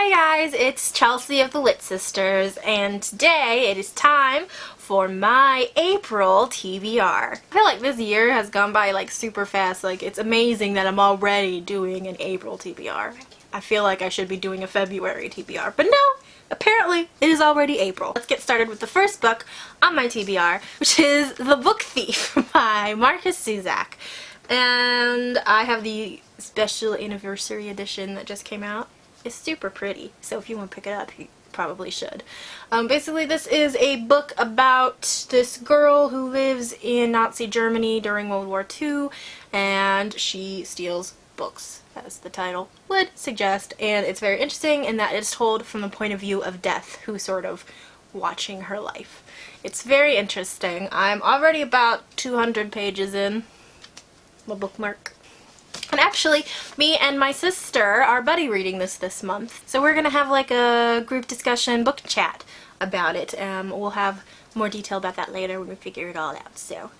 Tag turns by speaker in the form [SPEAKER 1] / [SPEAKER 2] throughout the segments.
[SPEAKER 1] Hey guys, it's Chelsea of the Lit Sisters, and today it is time for my April TBR. I feel like this year has gone by like super fast. Like, it's amazing that I'm already doing an April TBR. I feel like I should be doing a February TBR, but no, apparently it is already April. Let's get started with the first book on my TBR, which is The Book Thief by Marcus Zusak. And I have the special anniversary edition that just came out. It's super pretty, so if you want to pick it up, you probably should. Basically, this is a book about this girl who lives in Nazi Germany during World War II, and she steals books, as the title would suggest, and it's very interesting in that it's told from the point of view of Death, who's sort of watching her life. It's very interesting. I'm already about 200 pages in. My bookmark. And actually, me and my sister are buddy reading this month. So we're gonna have like a group discussion book chat about it. We'll have more detail about that later when we figure it all out. So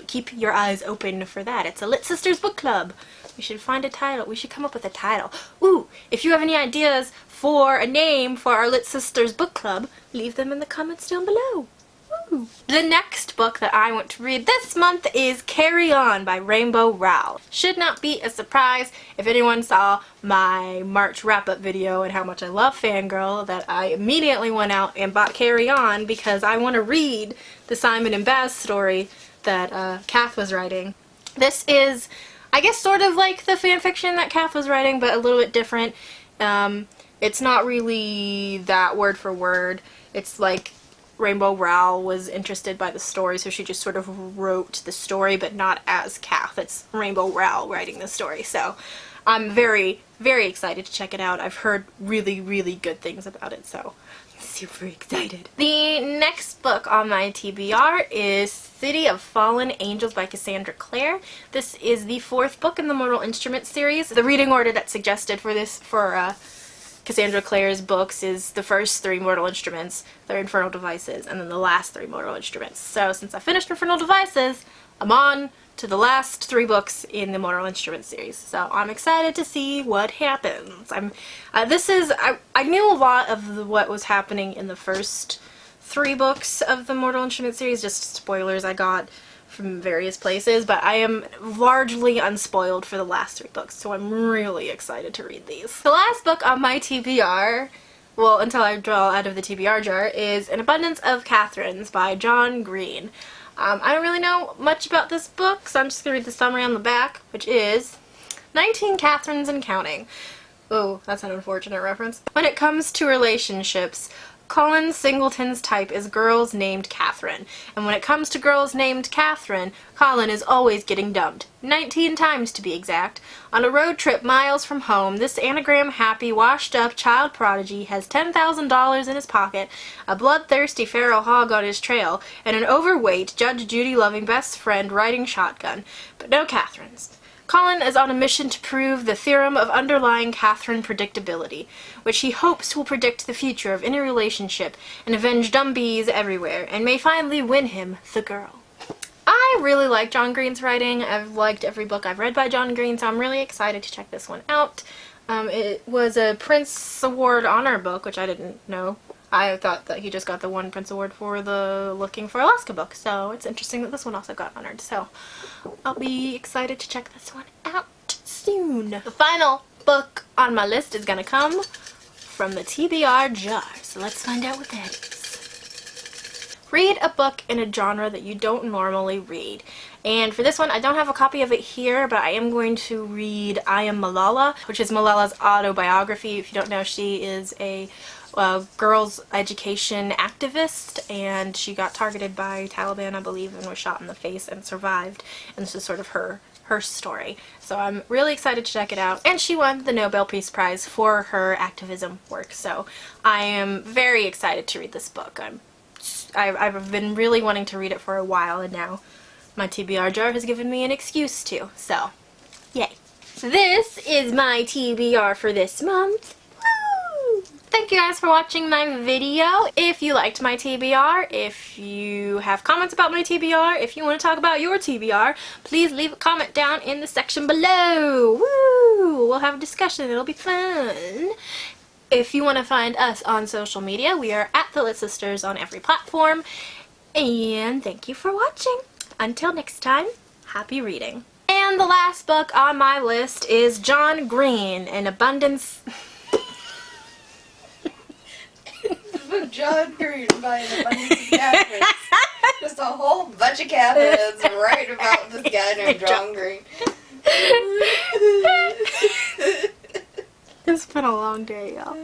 [SPEAKER 1] keep your eyes open for that. It's a Lit Sisters book club. We should find a title. We should come up with a title. Ooh, if you have any ideas for a name for our Lit Sisters book club, leave them in the comments down below. The next book that I want to read this month is Carry On by Rainbow Rowell. Should not be a surprise if anyone saw my March wrap-up video and how much I love Fangirl that I immediately went out and bought Carry On because I want to read the Simon and Baz story that Kath was writing. This is, I guess, sort of like the fanfiction that Kath was writing, but a little bit different. It's not really that word for word. It's like Rainbow Rowell was interested by the story, so she just sort of wrote the story, but not as Kath. It's Rainbow Rowell writing the story, so I'm very, very excited to check it out. I've heard really, really good things about it, so I'm super excited. The next book on my TBR is City of Fallen Angels by Cassandra Clare. This is the fourth book in the Mortal Instruments series. The reading order that's suggested for Cassandra Clare's books is the first three Mortal Instruments, their Infernal Devices, and then the last three Mortal Instruments. So since I finished Infernal Devices, I'm on to the last three books in the Mortal Instruments series. So I'm excited to see what happens. I knew a lot of what was happening in the first three books of the Mortal Instruments series, just spoilers I got from various places, but I am largely unspoiled for the last three books, so I'm really excited to read these. The last book on my TBR, well, until I draw out of the TBR jar, is An Abundance of Katherines by John Green. I don't really know much about this book, so I'm just going to read the summary on the back, which is 19 Katherines and counting. Oh, that's an unfortunate reference. When it comes to relationships, Colin Singleton's type is girls named Catherine, and when it comes to girls named Catherine, Colin is always getting dumped. 19 times to be exact. On a road trip miles from home, this anagram-happy, washed-up child prodigy has $10,000 in his pocket, a bloodthirsty feral hog on his trail, and an overweight, Judge Judy-loving best friend riding shotgun. But no Catherines. Colin is on a mission to prove the theorem of underlying Catherine predictability, which he hopes will predict the future of any relationship and avenge dumb bees everywhere, and may finally win him the girl. I really like John Green's writing. I've liked every book I've read by John Green, so I'm really excited to check this one out. It was a Prince Award honor book, which I didn't know. I thought that he just got the one Prince Award for the Looking for Alaska book, so it's interesting that this one also got honored, so I'll be excited to check this one out soon. The final book on my list is gonna come from the TBR jar, so let's find out what that is. Read a book in a genre that you don't normally read. And for this one, I don't have a copy of it here, but I am going to read I Am Malala, which is Malala's autobiography. If you don't know, she is a girls' education activist, and she got targeted by Taliban, I believe, and was shot in the face and survived. And this is sort of her story. So I'm really excited to check it out. And she won the Nobel Peace Prize for her activism work. So I am very excited to read this book. I've been really wanting to read it for a while, and now my TBR jar has given me an excuse to. So, yay. This is my TBR for this month. Thank you guys for watching my video. If you liked my TBR, if you have comments about my TBR, if you want to talk about your TBR, please leave a comment down in the section below. Woo! We'll have a discussion. It'll be fun. If you want to find us on social media, we are at The Lit Sisters on every platform. And thank you for watching. Until next time, happy reading. And the last book on my list is John Green, An Abundance...
[SPEAKER 2] John Green by An Abundance of Katherines. Just a whole bunch of Katherines writing about this guy named John Green.
[SPEAKER 1] It's been a long day, y'all.